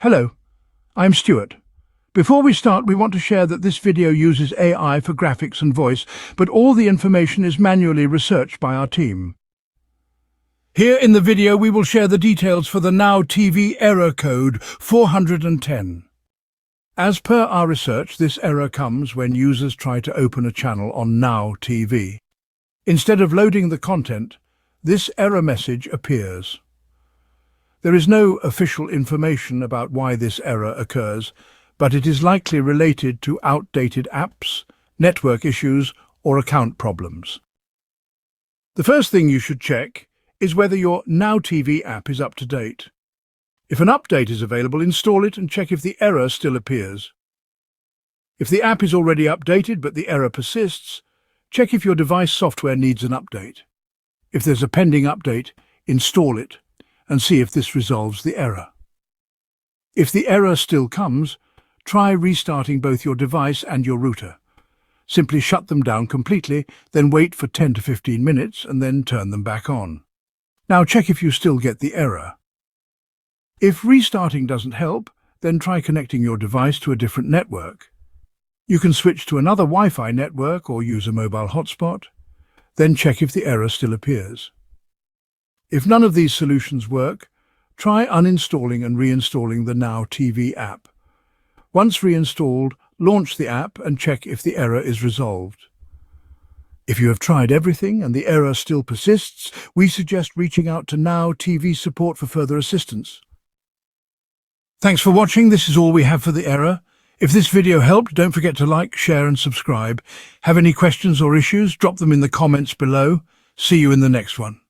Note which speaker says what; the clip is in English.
Speaker 1: Hello, I'm Stuart. Before we start, we want to share that this video uses AI for graphics and voice, but all the information is manually researched by our team. Here in the video, we will share the details for the Now TV error code 410. As per our research, this error comes when users try to open a channel on Now TV. Instead of loading the content, this error message appears. There is no official information about why this error occurs, but it is likely related to outdated apps, network issues, or account problems. The first thing you should check is whether your Now TV app is up to date. If an update is available, install it and check if the error still appears. If the app is already updated but the error persists, check if your device software needs an update. If there's a pending update, install it and see if this resolves the error. If the error still comes, try restarting both your device and your router. Simply shut them down completely, then wait for 10 to 15 minutes and then turn them back on. Now check if you still get the error. If restarting doesn't help, then try connecting your device to a different network. You can switch to another Wi-Fi network or use a mobile hotspot. Then check if the error still appears. If none of these solutions work, try uninstalling and reinstalling the Now TV app. Once reinstalled, launch the app and check if the error is resolved. If you have tried everything and the error still persists, we suggest reaching out to Now TV support for further assistance. Thanks for watching. This is all we have for the error. If this video helped, don't forget to like, share and subscribe. Have any questions or issues? Drop them in the comments below. See you in the next one.